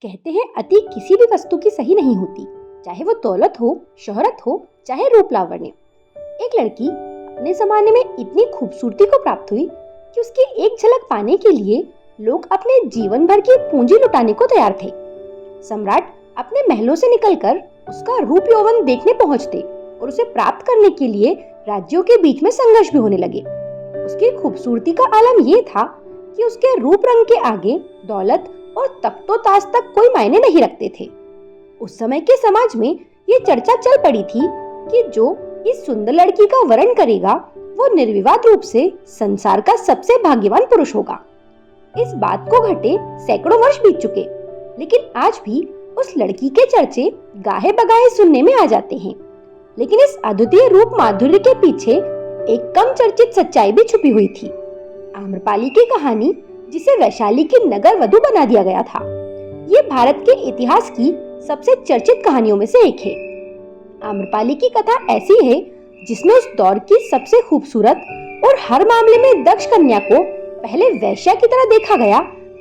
कहते हैं अति किसी भी वस्तु की सही नहीं होती, चाहे वो दौलत हो, शोहरत हो, चाहे रूप लावण्य। एक लड़की अपने जमाने में इतनी खूबसूरती को प्राप्त हुई कि उसकी एक झलक पाने के लिए लोग अपने जीवन भर की पूंजी लुटाने को तैयार थे। सम्राट अपने महलों से निकलकर उसका रूप यौवन देखने पहुंचते और उसे प्राप्त करने के लिए राज्यों के बीच में संघर्ष भी होने लगे। उसकी खूबसूरती का आलम ये था कि उसके रूप रंग के आगे दौलत और तख्तो ताज तक कोई मायने नहीं रखते थे। उस समय के समाज में ये चर्चा चल पड़ी थी कि जो इस सुंदर लड़की का वरण करेगा वो निर्विवाद रूप से संसार का सबसे भाग्यवान पुरुष होगा। इस बात को घटे सैकड़ों वर्ष बीत चुके, लेकिन आज भी उस लड़की के चर्चे गाहे बगाहे सुनने में आ जाते हैं। लेकिन इस अद्वितीय रूप माधुर्य के पीछे एक कम चर्चित सच्चाई भी छुपी हुई थी। आम्रपाली की कहानी, जिसे वैशाली की नगर वधू बना दिया गया था, ये भारत के इतिहास की सबसे चर्चित कहानियों में से एक है। आम्रपाली की कथा ऐसी है जिसमें उस दौर की सबसे खूबसूरत और हर मामले में दक्ष कन्या को पहले वैश्या की तरह देखा गया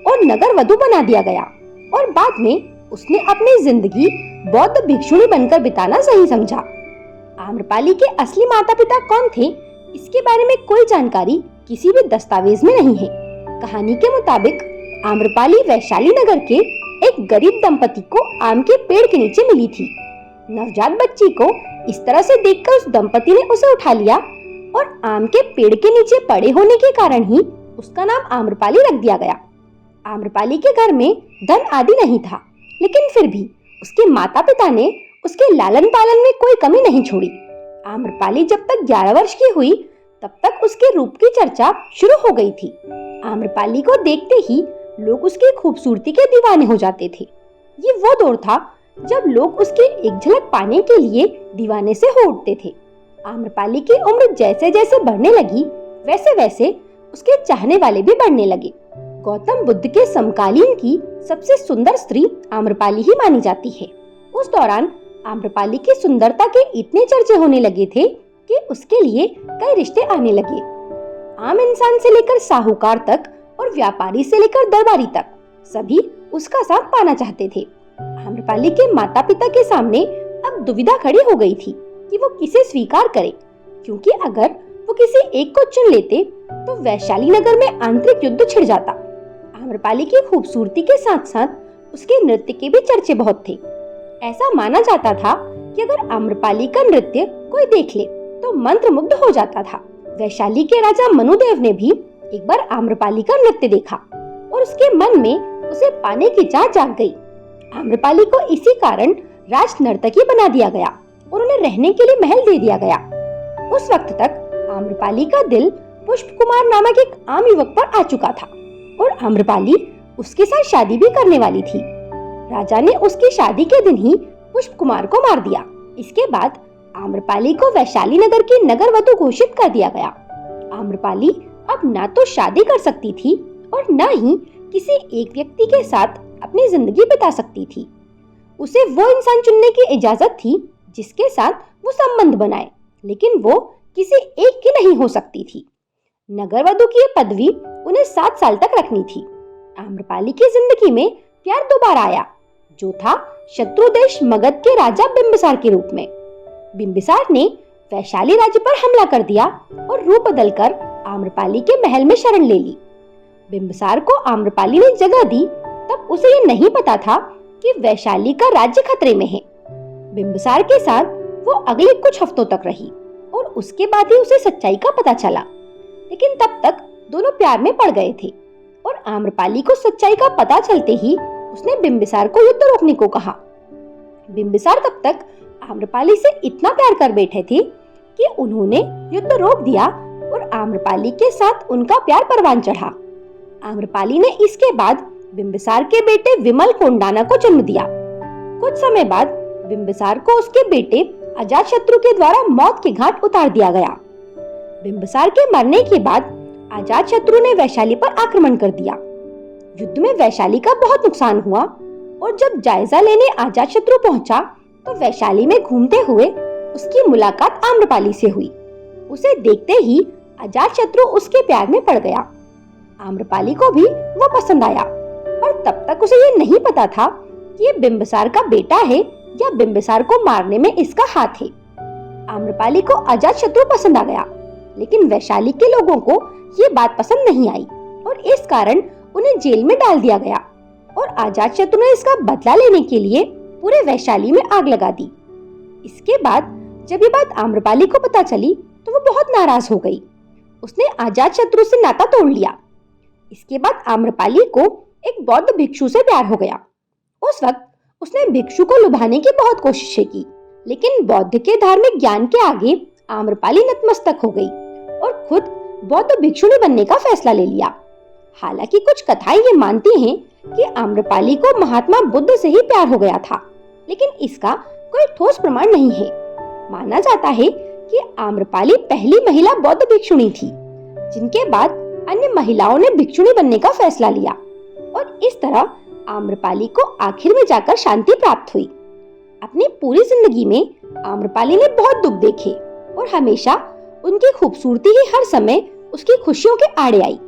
और नगर वधू बना दिया गया, और बाद में उसने अपनी जिंदगी बौद्ध भिक्षुणी बनकर बिताना सही समझा। आम्रपाली के असली माता पिता कौन थे, इसके बारे में कोई जानकारी किसी भी दस्तावेज में नहीं है। कहानी के मुताबिक आम्रपाली वैशाली नगर के एक गरीब दंपति को आम के पेड़ के नीचे मिली थी। नवजात बच्ची को इस तरह से देखकर उस दंपति ने उसे उठा लिया और आम के पेड़ के नीचे पड़े होने के कारण ही उसका नाम आम्रपाली रख दिया गया। आम्रपाली के घर में धन आदि नहीं था, लेकिन फिर भी उसके माता पिता ने उसके लालन पालन में कोई कमी नहीं छोड़ी। आम्रपाली जब तक 11 वर्ष की हुई तब तक उसके रूप की चर्चा शुरू हो गई थी। आम्रपाली को देखते ही लोग उसकी खूबसूरती के दीवाने हो जाते थे। ये वो दौर था जब लोग उसकी एक झलक पाने के लिए दीवाने से हो उठते थे। आम्रपाली की उम्र जैसे जैसे बढ़ने लगी, वैसे वैसे उसके चाहने वाले भी बढ़ने लगे। गौतम बुद्ध के समकालीन की सबसे सुंदर स्त्री आम्रपाली ही मानी जाती है। उस दौरान आम्रपाली की सुंदरता के इतने चर्चे होने लगे थे कि उसके लिए कई रिश्ते आने लगे। आम इंसान से लेकर साहूकार तक और व्यापारी से लेकर दरबारी तक सभी उसका साथ पाना चाहते थे। आम्रपाली के माता पिता के सामने अब दुविधा खड़ी हो गई थी कि वो किसे स्वीकार करे, क्योंकि अगर वो किसी एक को चुन लेते तो वैशाली नगर में आंतरिक युद्ध छिड़ जाता। आम्रपाली की खूबसूरती के साथ साथ उसके नृत्य के भी चर्चे बहुत थे। ऐसा माना जाता था कि अगर आम्रपाली का नृत्य कोई देख ले तो मंत्रमुग्ध हो जाता था। वैशाली के राजा मनुदेव ने भी एक बार आम्रपाली का नृत्य देखा और उसके मन में उसे पाने की चाह जाग गई। आम्रपाली को इसी कारण राज नर्तकी बना दिया गया और उन्हें रहने के लिए महल दे दिया गया। उस वक्त तक आम्रपाली का दिल पुष्प कुमार नामक एक आम युवक पर आ चुका था और आम्रपाली उसके साथ शादी भी करने वाली थी। राजा ने उसकी शादी के दिन ही पुष्प कुमार को मार दिया। इसके बाद आम्रपाली को वैशाली नगर की नगर वधू घोषित कर दिया गया। आम्रपाली अब ना तो शादी कर सकती थी और न ही किसी एक व्यक्ति के साथ अपनी जिंदगी बिता सकती थी। उसे वो इंसान चुनने की इजाजत थी जिसके साथ वो संबंध बनाए, लेकिन वो किसी एक की नहीं हो सकती थी। नगर वधू की ये पदवी उन्हें 7 साल तक रखनी थी। आम्रपाली की जिंदगी में प्यार दोबारा आया, जो था शत्रु देश मगध के राजा बिंबिसार के रूप में। बिंबिसार ने वैशाली राज्य पर हमला कर दिया और रूप बदलकर आम्रपाली के महल में शरण ले ली। बिंबिसार को आम्रपाली ने जगह दी, तब उसे ये नहीं पता था कि वैशाली का राज्य खतरे में है। बिंबिसार के साथ वो अगले कुछ हफ्तों तक रही और उसके बाद ही उसे सच्चाई का पता चला, लेकिन तब तक दोनों प्यार में पड़ गए थे और आम्रपाली को सच्चाई का पता चलते ही उसने बिंबिसार को युद्ध रोकने को कहा। बिंबिसार तब तक आम्रपाली से इतना प्यार कर बैठे थे कि उन्होंने युद्ध रोक दिया और आम्रपाली के साथ उनका प्यार परवान चढ़ा। आम्रपाली ने इसके बाद बिंबिसार के बेटे विमल कोंडाना को जन्म दिया। कुछ समय बाद बिंबिसार को उसके बेटे अजातशत्रु के द्वारा मौत के घाट उतार दिया गया। बिंबिसार के मरने के बाद अजातशत्रु ने वैशाली पर आक्रमण कर दिया। युद्ध में वैशाली का बहुत नुकसान हुआ और जब जायजा लेने अजातशत्रु पहुंचा तो वैशाली में घूमते हुए उसकी मुलाकात आम्रपाली से हुई। उसे देखते ही अजातशत्रु उसके प्यार में पड़ गया। आम्रपाली को भी वो पसंद आया, और तब तक उसे ये नहीं पता था कि ये बिंबिसार का बेटा है या बिंबिसार को मारने में इसका हाथ है। आम्रपाली को अजातशत्रु पसंद आ गया, लेकिन वैशाली के लोगों को ये बात पसंद नहीं आई और इस कारण उन्हें जेल में डाल दिया गया और अजातशत्रु ने इसका बदला लेने के लिए पूरे वैशाली में आग लगा दी। इसके बाद जब ये बात आम्रपाली को पता चली तो वो बहुत नाराज हो गई। उसने अजातशत्रु से नाता तोड़ लिया। इसके बाद आम्रपाली को एक बौद्ध भिक्षु से प्यार हो गया। उस वक्त उसने भिक्षु को लुभाने की बहुत कोशिशें की, लेकिन बौद्ध के धार्मिक ज्ञान के आगे आम्रपाली नतमस्तक हो गई और खुद बौद्ध भिक्षुणी बनने का फैसला ले लिया। हालांकि कुछ कथाएं ये मानती हैं कि आम्रपाली को महात्मा बुद्ध से ही प्यार हो गया था, लेकिन इसका कोई ठोस प्रमाण नहीं है। माना जाता है कि आम्रपाली पहली महिला बौद्ध भिक्षुणी थी, जिनके बाद अन्य महिलाओं ने भिक्षुणी बनने का फैसला लिया और इस तरह आम्रपाली को आखिर में जाकर शांति प्राप्त हुई। अपनी पूरी जिंदगी में आम्रपाली ने बहुत दुख देखे और हमेशा उनकी खूबसूरती ही हर समय उसकी खुशियों के आड़े आई।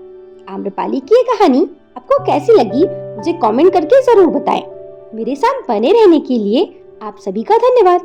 आम्रपाली की ये कहानी आपको कैसी लगी मुझे कमेंट करके जरूर बताएं। मेरे साथ बने रहने के लिए आप सभी का धन्यवाद।